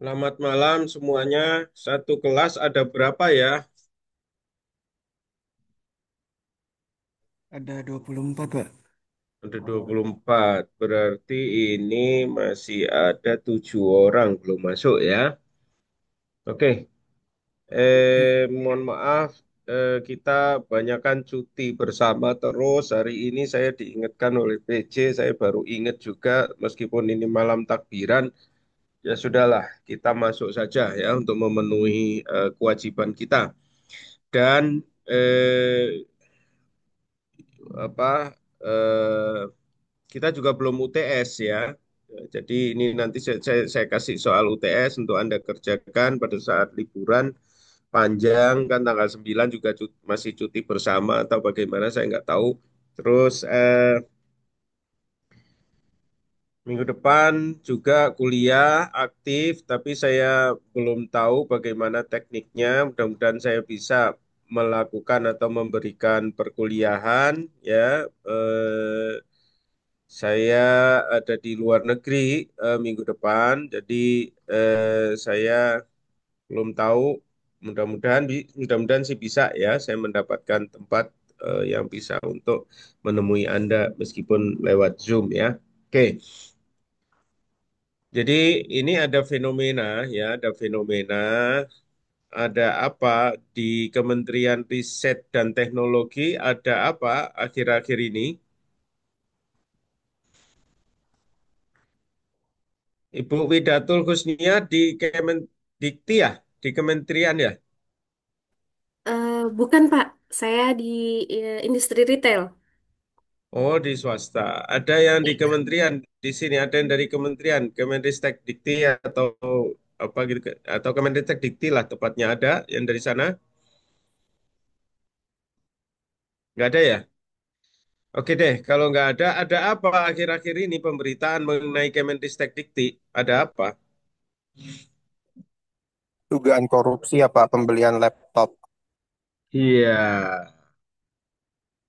Selamat malam semuanya. Satu kelas ada berapa ya? Ada 24, Pak. Ada 24. Berarti ini masih ada 7 orang belum masuk ya. Oke. Ya. Mohon maaf. Kita banyakkan cuti bersama terus. Hari ini saya diingatkan oleh PJ. Saya baru ingat juga meskipun ini malam takbiran. Ya sudahlah, kita masuk saja ya untuk memenuhi kewajiban kita. Dan apa eh, kita juga belum UTS ya. Jadi ini nanti saya kasih soal UTS untuk Anda kerjakan pada saat liburan panjang kan tanggal 9 juga masih cuti bersama atau bagaimana saya nggak tahu. Terus minggu depan juga kuliah aktif tapi saya belum tahu bagaimana tekniknya. Mudah-mudahan saya bisa melakukan atau memberikan perkuliahan ya. Eh, Saya ada di luar negeri minggu depan, jadi saya belum tahu. Mudah-mudahan sih bisa ya. Saya mendapatkan tempat yang bisa untuk menemui Anda meskipun lewat Zoom ya. Oke, jadi ini ada fenomena ya, ada fenomena. Ada apa di Kementerian Riset dan Teknologi? Ada apa akhir-akhir ini? Ibu Widatul Husnia di Kemendikti ya, di kementerian ya. Bukan Pak, saya di industri retail. Oh, di swasta. Ada yang di kementerian di sini, ada yang dari kementerian, Kemenristek Dikti atau apa gitu, atau Kemenristek Dikti lah tepatnya ada yang dari sana. Nggak ada ya? Oke deh, kalau nggak ada apa akhir-akhir ini pemberitaan mengenai Kemenristek Dikti? Ada apa? Dugaan korupsi apa pembelian laptop? Iya,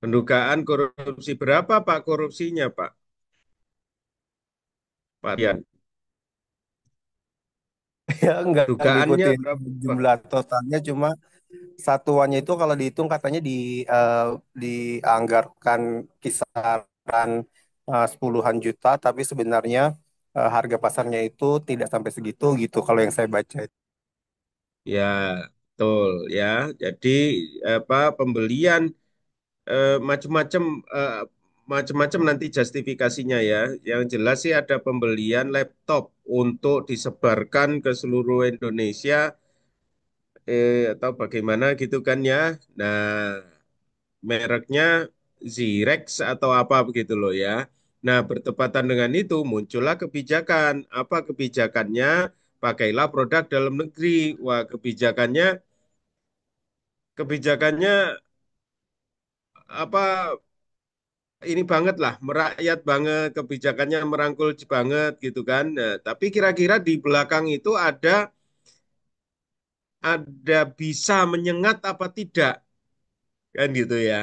pendugaan korupsi berapa Pak korupsinya Pak? Pak Rian, Ya enggak dugaannya ngikutin berapa? jumlah totalnya, cuma satuannya itu kalau dihitung katanya eh, dianggarkan kisaran sepuluhan juta, tapi sebenarnya harga pasarnya itu tidak sampai segitu gitu kalau yang saya baca. Ya, betul ya. Jadi apa pembelian macam-macam eh, macam-macam nanti justifikasinya ya. Yang jelas sih ada pembelian laptop untuk disebarkan ke seluruh Indonesia atau bagaimana gitu kan ya. Nah, mereknya Zirex atau apa begitu loh ya. Nah, bertepatan dengan itu muncullah kebijakan. Apa kebijakannya? Pakailah produk dalam negeri. Wah, kebijakannya apa ini banget lah, merakyat banget, kebijakannya merangkul banget gitu kan. Nah, tapi kira-kira di belakang itu ada bisa menyengat apa tidak kan gitu ya.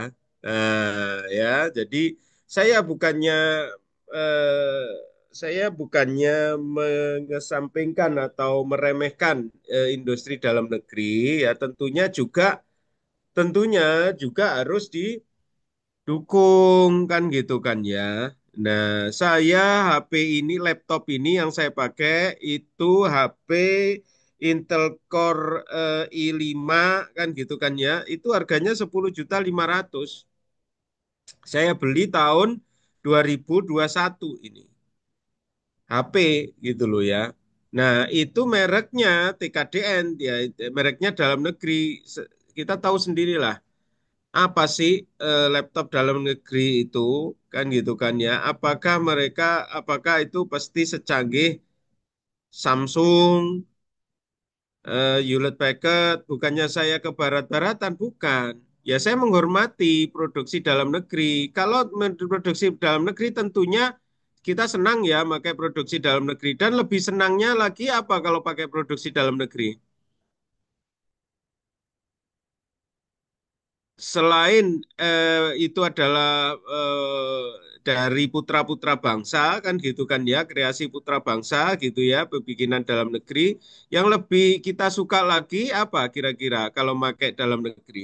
Nah, ya, jadi saya bukannya eh, saya bukannya mengesampingkan atau meremehkan industri dalam negeri ya tentunya juga harus dukung kan gitu kan ya. Nah, saya HP ini, laptop ini yang saya pakai itu HP Intel Core i5 kan gitu kan ya. Itu harganya 10.500.000. Saya beli tahun 2021 ini. HP gitu loh ya. Nah, itu mereknya TKDN ya, mereknya dalam negeri. Kita tahu sendirilah apa sih laptop dalam negeri itu kan gitu kan ya apakah itu pasti secanggih Samsung, Hewlett Packard? Bukannya saya ke barat-baratan, bukan ya, saya menghormati produksi dalam negeri. Kalau produksi dalam negeri tentunya kita senang ya pakai produksi dalam negeri, dan lebih senangnya lagi apa kalau pakai produksi dalam negeri selain itu adalah dari putra-putra bangsa kan gitu kan ya, kreasi putra bangsa gitu ya, bikinan dalam negeri. Yang lebih kita suka lagi apa kira-kira kalau pakai dalam negeri?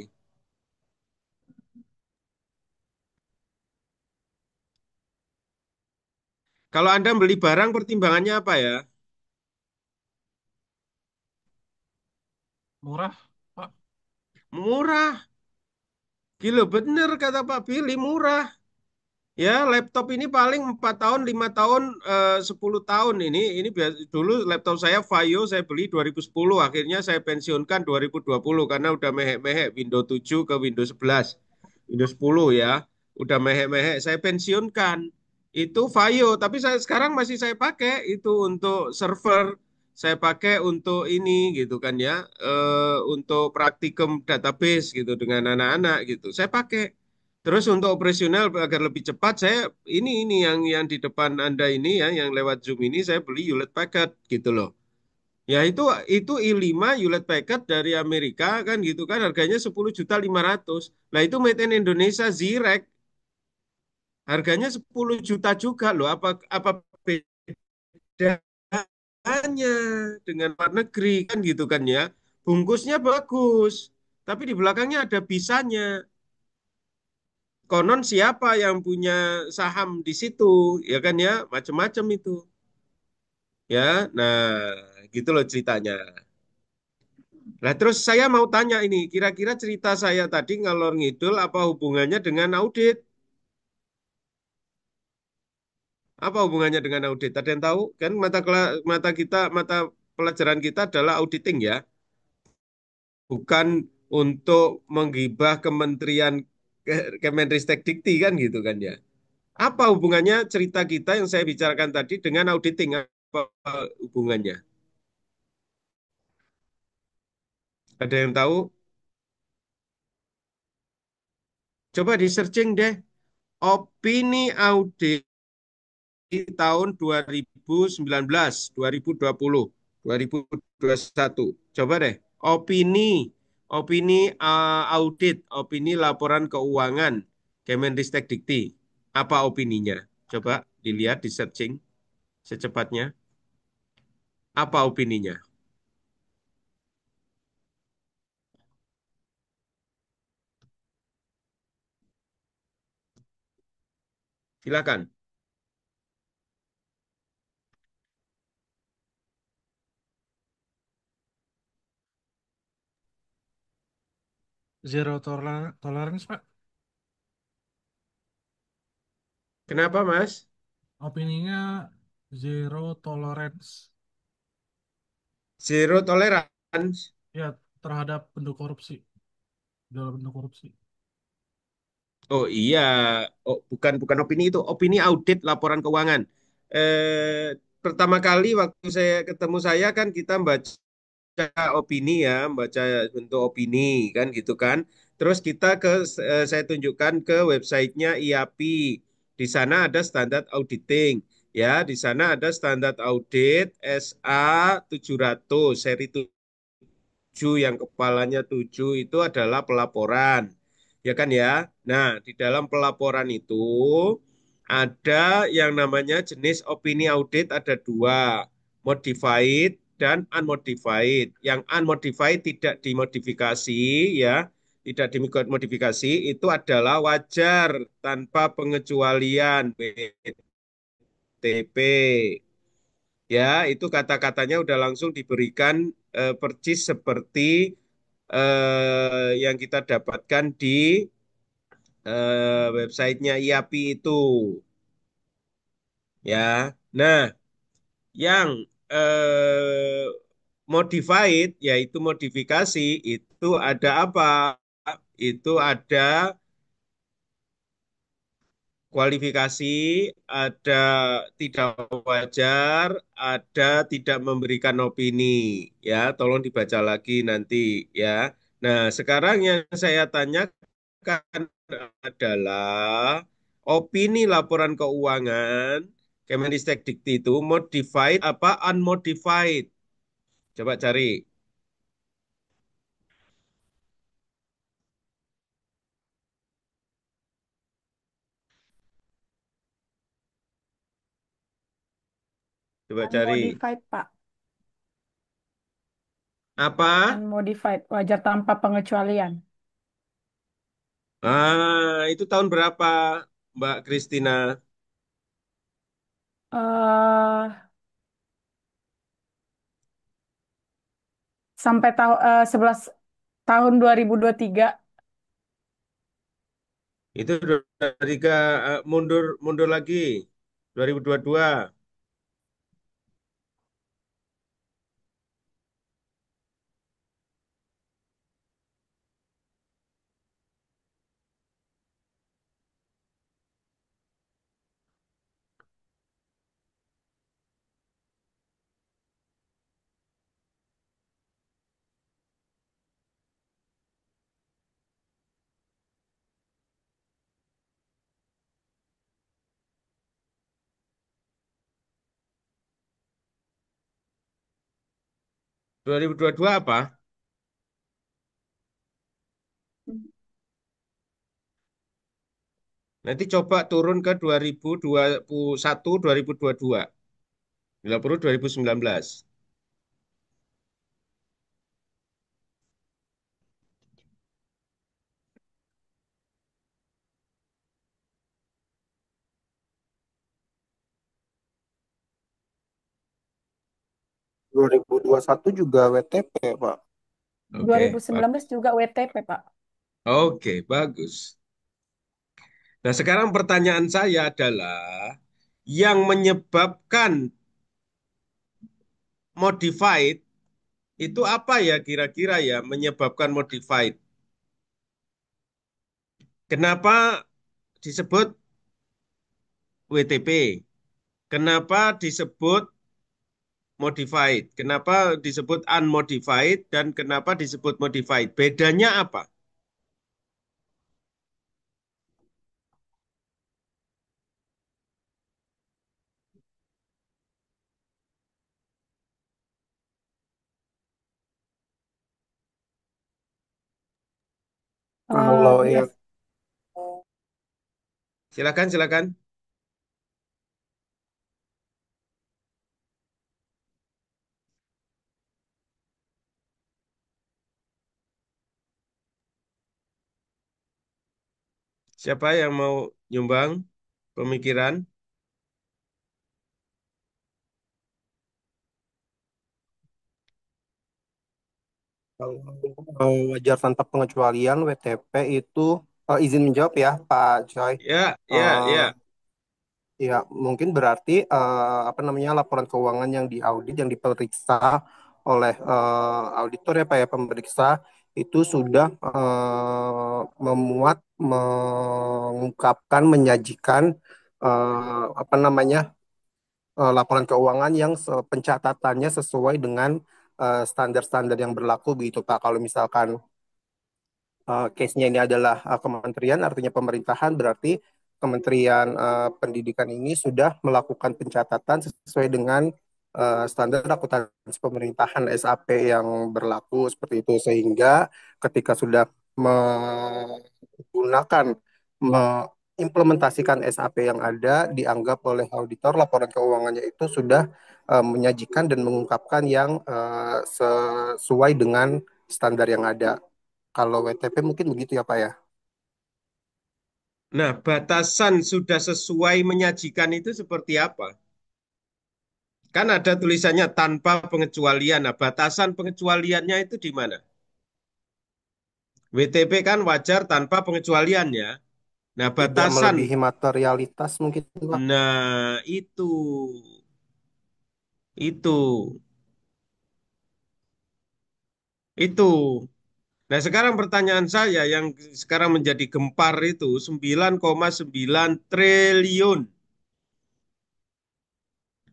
Kalau Anda beli barang pertimbangannya apa ya? Murah, Pak. Murah. Gila bener kata Pak Billy, murah. Ya, laptop ini paling 4 tahun, 5 tahun, 10 tahun dulu laptop saya Vaio saya beli 2010, akhirnya saya pensiunkan 2020 karena udah mehek-mehek Windows 7 ke Windows 11. Windows 10 ya, udah mehek-mehek saya pensiunkan. Itu Vaio, tapi saya sekarang masih saya pakai itu untuk server, saya pakai untuk ini gitu kan ya, untuk praktikum database gitu dengan anak-anak gitu. Saya pakai. Terus untuk operasional agar lebih cepat, saya ini yang di depan Anda ini ya, yang lewat Zoom ini saya beli Hewlett Packard gitu loh. Ya itu i5 Hewlett Packard dari Amerika kan gitu kan harganya 10.500.000. Nah itu made in Indonesia Zirek harganya 10 juta juga loh. Apa bedanya dengan luar negeri kan gitu kan ya. Bungkusnya bagus, tapi di belakangnya ada bisanya. Konon siapa yang punya saham di situ, ya kan ya, macam-macam itu, ya. Nah, gitu loh ceritanya. Nah, terus saya mau tanya ini, kira-kira cerita saya tadi ngalor ngidul apa hubungannya dengan audit? Apa hubungannya dengan audit? Ada yang tahu? Kan mata pelajaran kita adalah auditing ya, bukan untuk menggibah Kemenristek Dikti kan gitu kan ya. Apa hubungannya cerita kita yang saya bicarakan tadi dengan auditing? Apa hubungannya? Ada yang tahu? Coba di searching deh. Opini audit tahun 2019, 2020, 2021. Coba deh. Opini, audit, opini laporan keuangan Kemenristek Dikti. Apa opininya? Coba dilihat di searching secepatnya. Apa opininya? Silakan. Tolerance, Pak. Kenapa, Mas? Opininya zero tolerance. Zero tolerance. Ya, terhadap bentuk korupsi. Dalam bentuk korupsi. Oh iya, oh, bukan opini itu, opini audit laporan keuangan. Pertama kali waktu saya ketemu saya kan kita baca opini ya, baca bentuk opini kan gitu kan. Terus saya tunjukkan ke websitenya IAPI. Di sana ada standar auditing, ya. Di sana ada standar audit SA 700 seri 7 yang kepalanya 7 itu adalah pelaporan. Ya kan ya? Nah, di dalam pelaporan itu ada yang namanya jenis opini audit ada dua, modified dan unmodified. Yang unmodified tidak dimodifikasi ya, tidak dimodifikasi itu adalah wajar tanpa pengecualian BTP. Ya, itu kata-katanya udah langsung diberikan percis seperti yang kita dapatkan di websitenya IAPI itu. Ya, nah yang modified yaitu modifikasi itu ada apa? Itu ada kualifikasi, ada tidak wajar, ada tidak memberikan opini. Ya, tolong dibaca lagi nanti ya. Nah, sekarang yang saya tanyakan adalah opini laporan keuangan Kemenristek Dikti itu modified apa unmodified? Coba cari. Coba cari. Unmodified, Pak. Apa? Unmodified, wajar tanpa pengecualian. Itu tahun berapa, Mbak Christina? eh Sampai 11 tahun 2023. Itu dari ke mundur mundur lagi 2022. 2022 apa? Nanti coba turun ke 2021 2022. Bila perlu 2019. 2021 juga WTP, Pak. Oke, 2019 juga WTP, Pak. Oke, bagus. Nah, sekarang pertanyaan saya adalah yang menyebabkan modified itu apa ya kira-kira ya menyebabkan modified? Kenapa disebut WTP? Kenapa disebut modified? Kenapa disebut unmodified dan kenapa disebut modified? Bedanya apa? Kalau ya Bias Silakan, silakan. Siapa yang mau nyumbang pemikiran? kalau wajar tanpa pengecualian WTP itu izin menjawab ya, Pak Joy. Ya, ya, Eh, ya. Ya, mungkin berarti apa namanya laporan keuangan yang diaudit, yang diperiksa oleh auditor ya Pak ya, pemeriksa itu sudah memuat, mengungkapkan, menyajikan apa namanya laporan keuangan yang pencatatannya sesuai dengan standar-standar yang berlaku begitu Pak. Kalau misalkan case-nya ini adalah kementerian, artinya pemerintahan, berarti Kementerian Pendidikan ini sudah melakukan pencatatan sesuai dengan standar akuntansi pemerintahan SAP yang berlaku seperti itu, sehingga ketika sudah menggunakan mengimplementasikan SAP yang ada, dianggap oleh auditor laporan keuangannya itu sudah menyajikan dan mengungkapkan yang sesuai dengan standar yang ada. Kalau WTP mungkin begitu ya Pak ya. Nah, batasan sudah sesuai menyajikan itu seperti apa? Kan ada tulisannya tanpa pengecualian. Nah, batasan pengecualiannya itu di mana? WTP kan wajar tanpa pengecualian ya. Nah, Tidak batasan. melebihi materialitas mungkin Pak. Nah, itu, itu. Nah, sekarang pertanyaan saya yang sekarang menjadi gempar itu 9,9 triliun.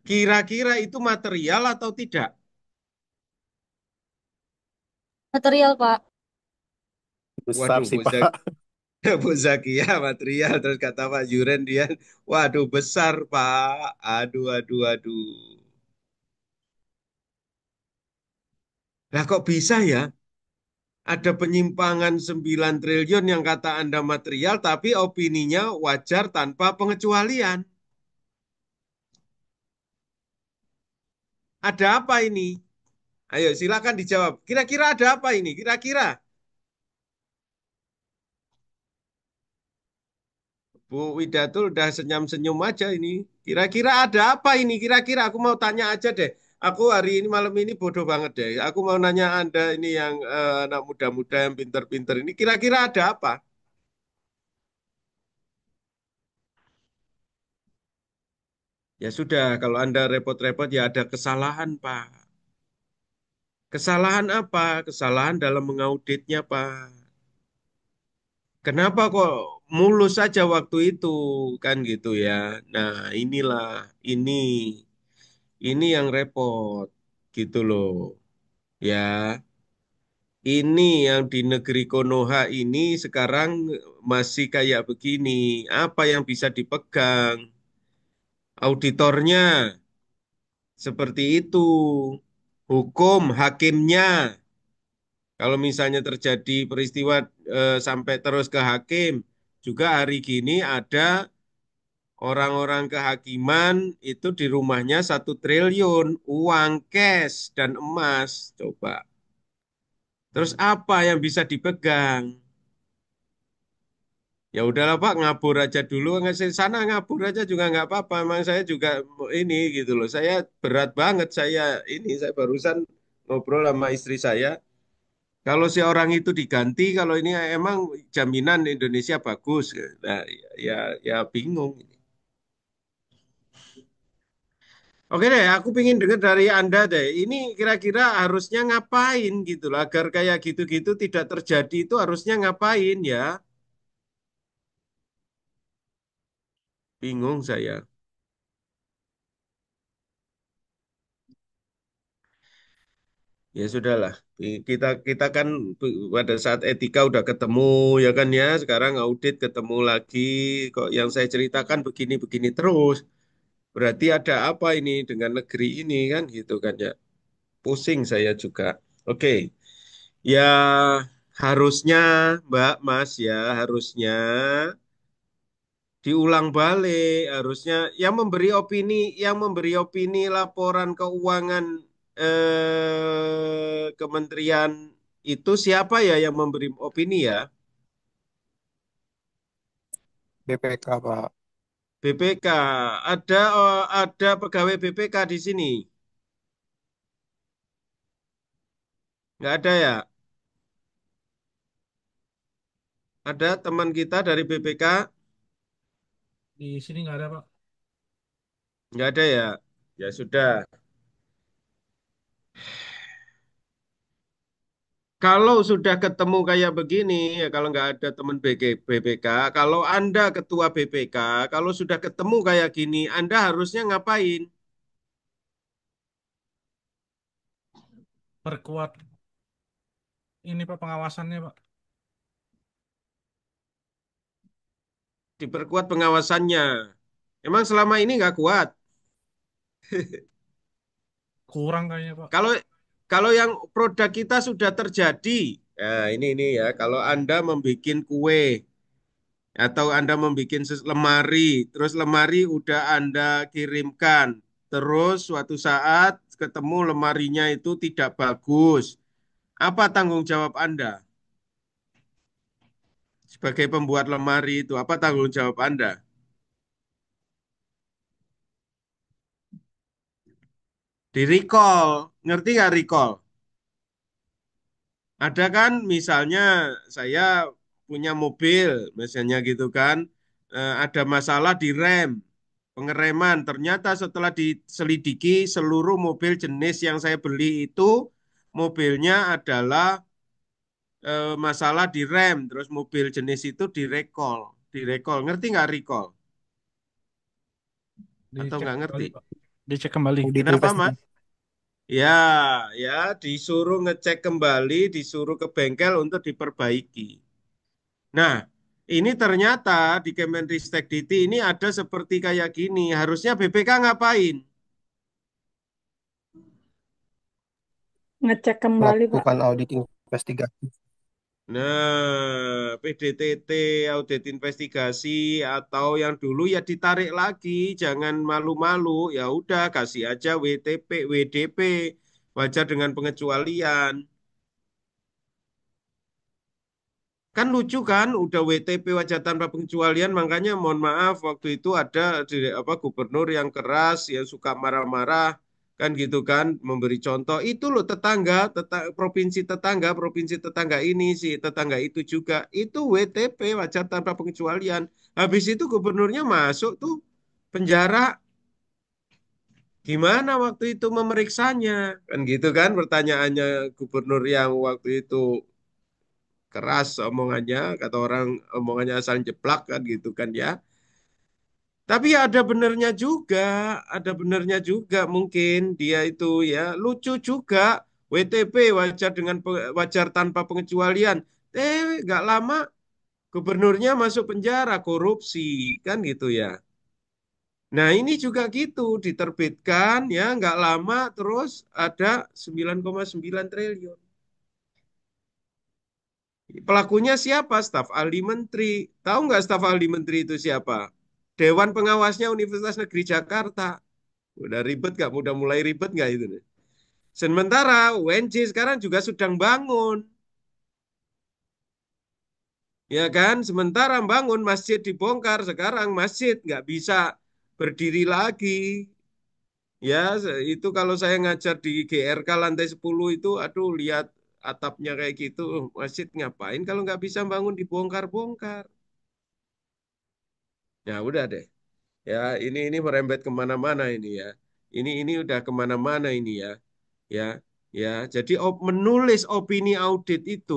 Kira-kira itu material atau tidak? Material, Pak. Besar Waduh, sih Pak. Bu Zakia material. Terus kata Pak Juren dia, waduh besar Pak. Aduh, aduh, aduh. Lah kok bisa ya? Ada penyimpangan 9 triliun yang kata Anda material, tapi opininya wajar tanpa pengecualian. Ada apa ini? Ayo silakan dijawab. Kira-kira ada apa ini? Kira-kira Bu Widatul udah senyum-senyum aja ini. Kira-kira ada apa ini? Kira-kira aku mau tanya aja deh. Aku hari ini malam ini bodoh banget deh. Aku mau nanya Anda ini yang anak muda-muda yang pinter-pinter ini. Kira-kira ada apa? Ya sudah, kalau Anda repot-repot ya ada kesalahan, Pak. Kesalahan apa? Kesalahan dalam mengauditnya, Pak. Kenapa kok mulus saja waktu itu? Kan gitu ya. Nah, inilah, ini. Ini yang repot. Gitu loh. Ya, ini yang di negeri Konoha ini sekarang masih kayak begini. Apa yang bisa dipegang? Auditornya seperti itu. Hukum, hakimnya. Kalau misalnya terjadi peristiwa sampai terus ke hakim, juga hari gini ada orang-orang kehakiman itu di rumahnya 1 triliun uang cash dan emas. Coba. Terus apa yang bisa dipegang? Ya udahlah Pak, ngabur aja dulu. Nggak sana ngabur aja juga nggak apa-apa. Emang saya juga ini gitu loh. Saya berat banget saya ini. Saya barusan ngobrol sama istri saya. Kalau si orang itu diganti, kalau ini emang jaminan Indonesia bagus. Nah, ya, ya bingung. Oke deh, aku pengen dengar dari Anda deh. Ini kira-kira harusnya ngapain gitu loh, agar kayak gitu-gitu tidak terjadi itu harusnya ngapain ya? Bingung saya. Ya sudahlah, kita kita kan pada saat etika udah ketemu ya kan ya. Sekarang audit ketemu lagi. Kok yang saya ceritakan begini-begini terus. Berarti ada apa ini dengan negeri ini kan gitu kan ya. Pusing saya juga. Oke, ya harusnya Mbak Mas ya harusnya diulang balik. Harusnya yang memberi opini laporan keuangan kementerian itu siapa ya yang memberi opini ya? BPK, Pak. BPK. Ada pegawai BPK di sini. Nggak ada ya? Ada teman kita dari BPK? Di sini nggak ada, Pak. Nggak ada ya? Ya sudah. Kalau sudah ketemu kayak begini, ya kalau nggak ada teman BPK, kalau Anda ketua BPK, kalau sudah ketemu kayak gini, Anda harusnya ngapain? Perkuat ini, Pak, pengawasannya, Pak. Diperkuat pengawasannya. Emang selama ini nggak kuat. Kurang kayaknya, Pak. Kalau kalau yang produk kita sudah terjadi, nah ini ya, kalau Anda membuat kue atau Anda membuat lemari, terus lemari udah Anda kirimkan, terus suatu saat ketemu lemarinya itu tidak bagus. Apa tanggung jawab Anda sebagai pembuat lemari itu? Apa tanggung jawab Anda? Di recall, ngerti nggak recall? Ada kan misalnya saya punya mobil, misalnya gitu kan, ada masalah di rem, pengereman. Ternyata setelah diselidiki seluruh mobil jenis yang saya beli itu mobilnya adalah masalah di rem, terus mobil jenis itu direcall, direcall. Ngerti nggak recall? Atau Dicek nggak kembali, ngerti? Pak. Dicek kembali. Audit Kenapa, Mas? investigasi. Ya, ya, disuruh ngecek kembali, disuruh ke bengkel untuk diperbaiki. Nah, ini ternyata di Kemenristek Diti ini ada seperti kayak gini. Harusnya BPK ngapain? Ngecek kembali, Pak. Melakukan audit investigasi. Nah, PDTT, audit investigasi atau yang dulu ya ditarik lagi, jangan malu-malu. Ya udah kasih aja WTP, WDP, wajar dengan pengecualian. Kan lucu kan, udah WTP wajar tanpa pengecualian, makanya mohon maaf waktu itu ada apa gubernur yang keras, yang suka marah-marah, kan gitu kan, memberi contoh. Itu loh tetangga, provinsi tetangga ini sih, tetangga itu juga, itu WTP wajar tanpa pengecualian. Habis itu gubernurnya masuk tuh penjara, gimana waktu itu memeriksanya? Kan gitu kan pertanyaannya gubernur yang waktu itu keras omongannya, kata orang omongannya asal jeplak kan gitu kan ya. Tapi ya ada benernya juga mungkin dia itu ya lucu juga. WTP wajar wajar tanpa pengecualian. Gak lama gubernurnya masuk penjara korupsi kan gitu ya. Nah ini juga gitu diterbitkan ya nggak lama terus ada 9,9 triliun. Pelakunya siapa? Staf ahli menteri. Tahu nggak staf ahli menteri itu siapa? Dewan Pengawasnya Universitas Negeri Jakarta. Udah ribet nggak? Udah mulai ribet nggak itu? Sementara UNJ sekarang juga sedang bangun. Ya kan? Sementara bangun masjid dibongkar. Sekarang masjid nggak bisa berdiri lagi. Ya, itu kalau saya ngajar di GRK lantai 10 itu, aduh lihat atapnya kayak gitu. Masjid ngapain kalau nggak bisa bangun dibongkar-bongkar. Ya udah deh. Ya, ini merembet kemana-mana ini ya. Ini udah kemana-mana ini ya. Ya, ya. Jadi menulis opini audit itu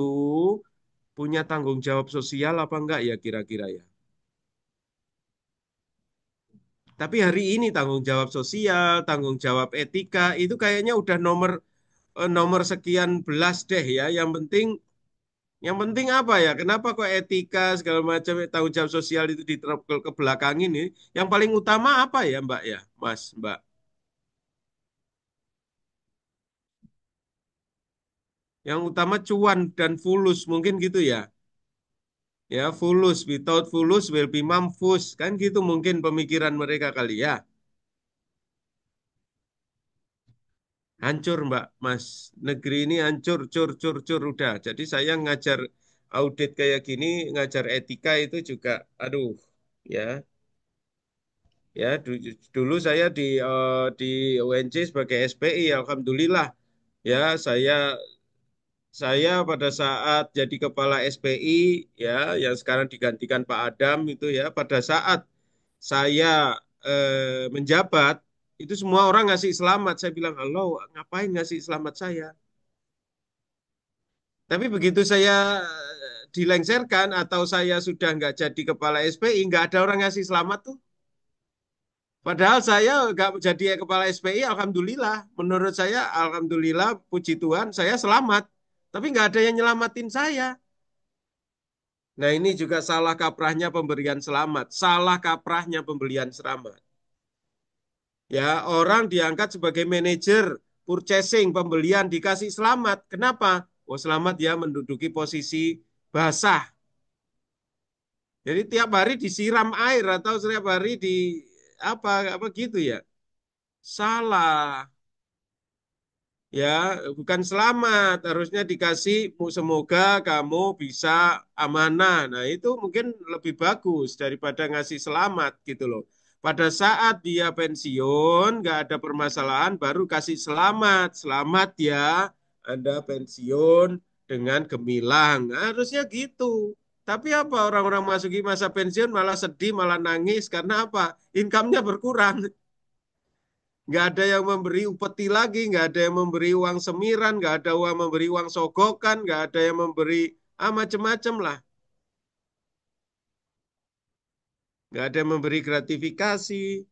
punya tanggung jawab sosial apa enggak ya kira-kira ya. Tapi hari ini tanggung jawab sosial, tanggung jawab etika itu kayaknya udah nomor sekian belas deh ya. Yang penting apa ya? Kenapa kok etika segala macam tanggung jawab sosial itu diterap ke belakang ini? Yang paling utama apa ya, Mbak ya, Mas, Mbak? Yang utama cuan dan fulus mungkin gitu ya. Ya, fulus without fulus will be mampus. Kan gitu mungkin pemikiran mereka kali ya. Hancur, Mbak, Mas. Negeri ini hancur, cur, cur, cur, udah. Jadi saya ngajar audit kayak gini, ngajar etika itu juga, aduh, ya, ya. Dulu saya di UNC sebagai SPI, alhamdulillah, ya, saya pada saat jadi kepala SPI ya yang sekarang digantikan Pak Adam itu ya pada saat saya menjabat itu semua orang ngasih selamat saya bilang halo ngapain ngasih selamat saya tapi begitu saya dilengsarkan atau saya sudah nggak jadi kepala SPI nggak ada orang ngasih selamat tuh padahal saya nggak jadi kepala SPI alhamdulillah menurut saya alhamdulillah puji Tuhan saya selamat tapi nggak ada yang nyelamatin saya. Nah, ini juga salah kaprahnya pemberian selamat. Salah kaprahnya pemberian selamat. Ya, orang diangkat sebagai manajer purchasing, pembelian dikasih selamat. Kenapa? Oh, selamat ya menduduki posisi basah. Jadi tiap hari disiram air atau setiap hari di apa apa gitu ya. Salah. Ya, bukan selamat, harusnya dikasih semoga kamu bisa amanah. Nah, itu mungkin lebih bagus daripada ngasih selamat gitu loh. Pada saat dia pensiun, nggak ada permasalahan, baru kasih selamat. Selamat ya, Anda pensiun dengan gemilang. Nah, harusnya gitu. Tapi apa orang-orang masuki masa pensiun malah sedih, malah nangis karena apa? Income-nya berkurang. Nggak ada yang memberi upeti lagi, nggak ada yang memberi uang semiran, nggak ada uang memberi uang sogokan, nggak ada yang memberi macem-macem lah. Nggak ada yang memberi gratifikasi.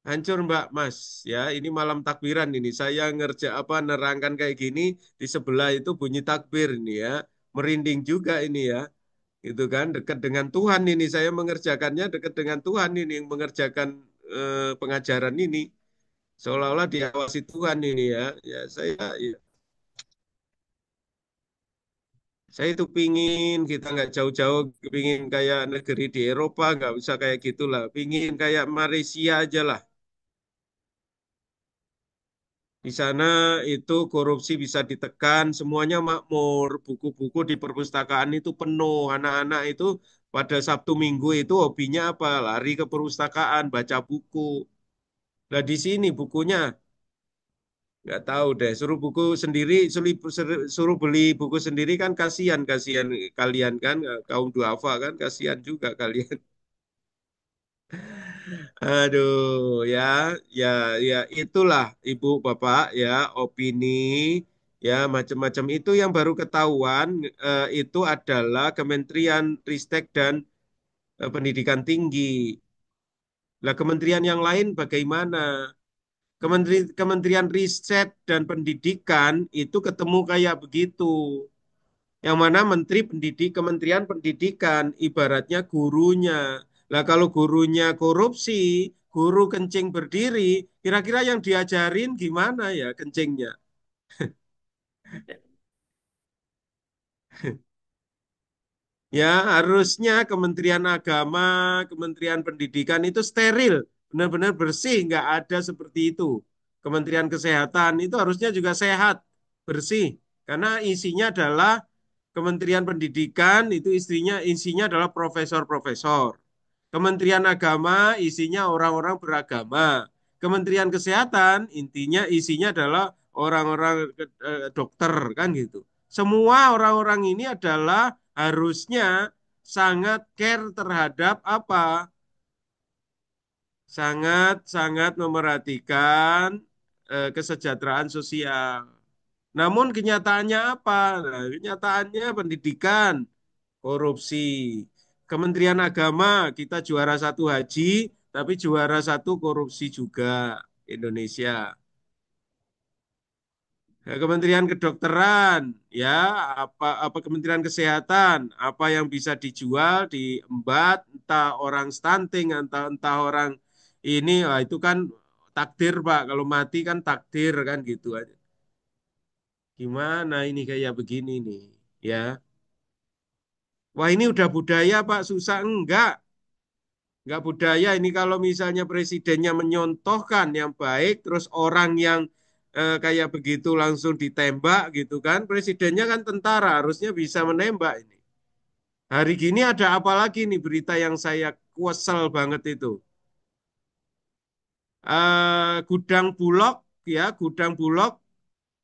Hancur Mbak Mas, ya ini malam takbiran ini. Saya ngerja apa nerangkan kayak gini di sebelah itu bunyi takbir ini ya, merinding juga ini ya, itu kan dekat dengan Tuhan ini. Saya mengerjakannya dekat dengan Tuhan ini yang mengerjakan pengajaran ini. Seolah-olah diawasi Tuhan ini ya. Ya saya ya. Saya itu pingin kita nggak jauh-jauh, pingin kayak negeri di Eropa, nggak usah kayak gitulah. Pingin kayak Malaysia aja lah. Di sana itu korupsi bisa ditekan, semuanya makmur. Buku-buku di perpustakaan itu penuh. Anak-anak itu pada Sabtu Minggu itu hobinya apa? Lari ke perpustakaan, baca buku. Nah di sini bukunya nggak tahu deh. Suruh buku sendiri, suruh beli buku sendiri kan kasihan, kasihan kalian kan, kaum duafa kan, kasihan juga kalian. Aduh, ya, ya, ya, itulah Ibu Bapak ya, opini ya macam-macam itu yang baru ketahuan itu adalah Kementerian Ristek dan Pendidikan Tinggi. Lah kementerian yang lain bagaimana? Kementerian Riset dan Pendidikan itu ketemu kayak begitu. Yang mana Kementerian Pendidikan ibaratnya gurunya. Lah kalau gurunya korupsi, guru kencing berdiri, kira-kira yang diajarin gimana ya kencingnya? Ya, harusnya Kementerian Agama, Kementerian Pendidikan itu steril, benar-benar bersih, nggak ada seperti itu. Kementerian Kesehatan itu harusnya juga sehat, bersih, karena isinya adalah Kementerian Pendidikan itu isinya adalah profesor-profesor. Kementerian Agama isinya orang-orang beragama. Kementerian Kesehatan intinya isinya adalah orang-orang dokter kan gitu. Semua orang-orang ini adalah harusnya sangat care terhadap apa? Sangat-sangat memerhatikan kesejahteraan sosial. Namun kenyataannya apa? Nah, kenyataannya pendidikan, korupsi. Kementerian Agama, kita juara satu haji, tapi juara satu korupsi juga Indonesia. Ya, Kementerian Kedokteran, ya apa Kementerian Kesehatan, apa yang bisa dijual, diembat, entah orang stunting, entah entah orang ini, wah, itu kan takdir Pak. Kalau mati kan takdir kan gitu aja. Gimana ini kayak begini nih, ya? Wah ini udah budaya Pak, susah enggak budaya ini kalau misalnya presidennya menyontohkan yang baik, terus orang yang kayak begitu langsung ditembak gitu kan, presidennya kan tentara, harusnya bisa menembak ini. Hari gini ada apa lagi nih berita yang saya kesel banget itu. Gudang Bulog ya, gudang Bulog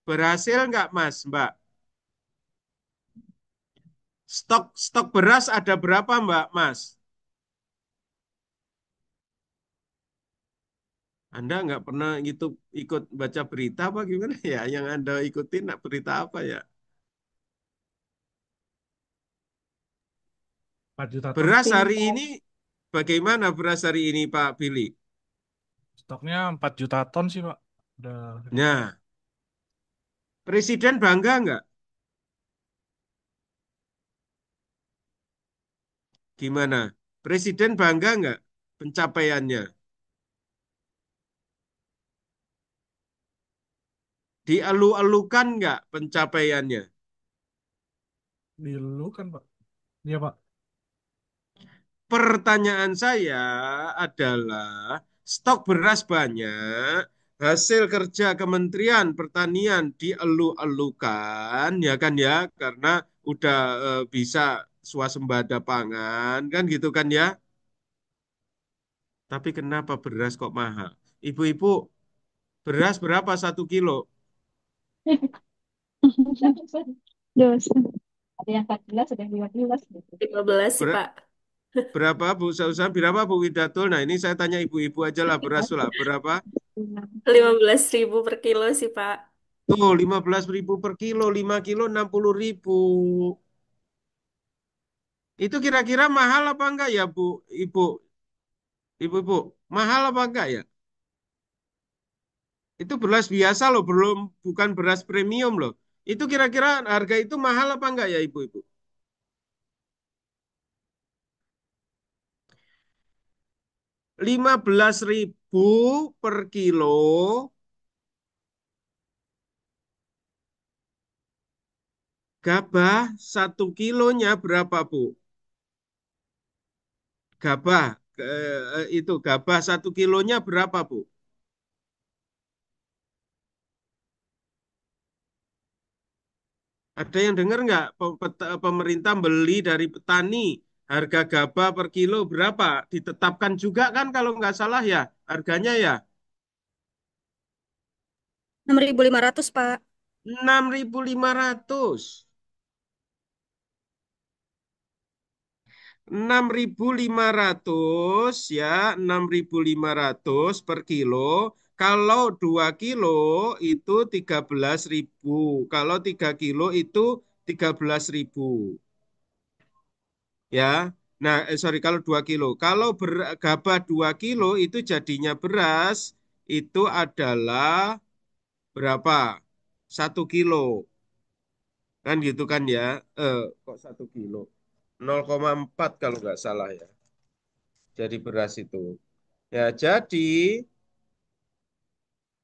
berhasil nggak Mas, Mbak? Stok stok beras ada berapa Mbak, Mas? Anda nggak pernah gitu ikut baca berita apa gimana ya? Yang Anda ikutin berita apa ya? 4 juta ton. Beras hari Timur. ini bagaimana beras hari ini Pak Billy? Stoknya 4 juta ton sih, Pak. Udah. Nah, Presiden bangga nggak? Gimana? Presiden bangga nggak pencapaiannya? Dielu-elukan nggak pencapaiannya? Dulu kan, Pak. Iya, Pak. Pertanyaan saya adalah stok beras banyak, hasil kerja Kementerian Pertanian dielu-elukan, ya kan ya, karena udah bisa swasembada pangan, kan gitu kan ya. Tapi kenapa beras kok mahal? Ibu-ibu, beras berapa 1 kilo? Dosen. Ada yang 14, ada yang 15 gitu. 15 sih, Ber- Pak. berapa Bu Sausan? Berapa Bu Widatul? Nah ini saya tanya ibu-ibu aja lah beras lah. Berapa? 15.000 per kilo sih, Pak. Tuh 15.000 per kilo, 5 kilo 60.000. Itu kira-kira mahal apa enggak ya Bu? Ibu, ibu-ibu, mahal apa enggak ya? Itu beras biasa loh, belum bukan beras premium loh. Itu kira-kira harga itu mahal apa enggak ya ibu-ibu? 15.000 per kilo Gabah 1 kilonya berapa, Bu? Gabah, itu gabah 1 kilonya berapa, Bu? Ada yang dengar nggak? Pemerintah beli dari petani harga gabah per kilo berapa? Ditetapkan juga kan kalau nggak salah ya harganya ya 6.500, Pak. 6.500. 6.500 ya, 6.500 per kilo. Kalau 2 kilo itu 13.000. Kalau 3 kilo itu 13.000. Ya. Nah, sorry kalau 2 kilo. Kalau gabah 2 kilo itu jadinya beras itu adalah berapa? 1 kilo. Kan gitu kan ya. Kok 1 kilo? 0,4 kalau nggak salah ya. Jadi beras itu. Ya, jadi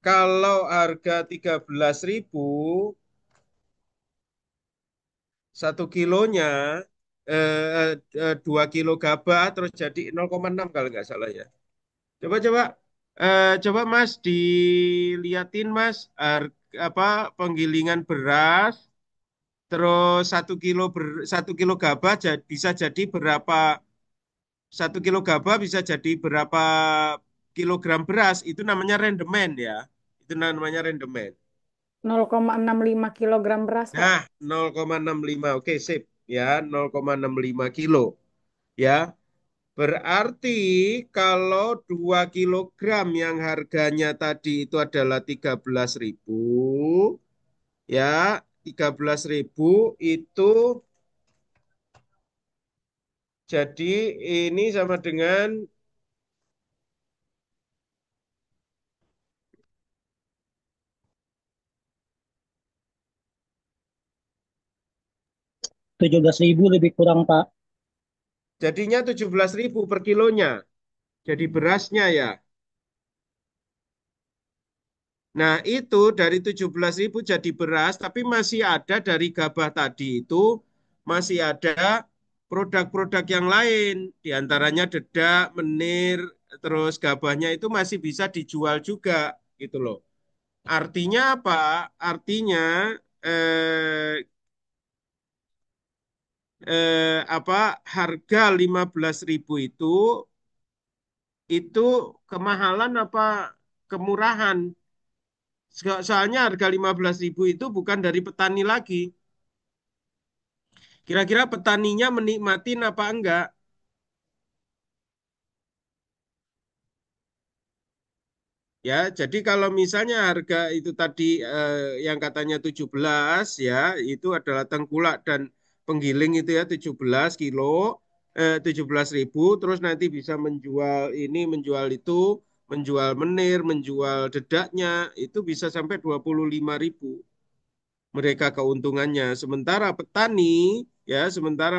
kalau harga 13.000 1 kilonya 2 kilo gabah terus jadi 0,6 kalau nggak salah ya. Coba coba coba Mas diliatin Mas apa penggilingan beras terus 1 kilo gabah bisa jadi berapa 1 kilo gabah bisa jadi berapa kilogram beras itu namanya rendemen ya. Itu namanya rendemen. 0,65 kilogram beras, Pak. Nah, 0,65. Oke, sip. Ya, 0,65 kilo. Ya, berarti kalau 2 kilogram yang harganya tadi itu adalah 13.000, ya, 13.000 itu jadi ini sama dengan 17.000 lebih kurang, Pak. jadinya 17.000 per kilonya. Jadi berasnya ya. Nah, itu dari 17.000 jadi beras, tapi masih ada dari gabah tadi itu, masih ada produk-produk yang lain. Di antaranya dedak, menir, terus gabahnya itu masih bisa dijual juga, gitu loh. Artinya apa? Artinya eh, apa harga 15.000 itu kemahalan apa kemurahan? Soalnya harga 15.000 itu bukan dari petani lagi. Kira-kira petaninya menikmatin apa enggak? Ya, jadi kalau misalnya harga itu tadi yang katanya 17 ya, itu adalah tengkulak dan penggiling itu ya 17 kilo, 17.000, terus nanti bisa menjual ini, menjual itu, menjual menir, menjual dedaknya, itu bisa sampai 25.000 mereka keuntungannya. Sementara petani, ya, sementara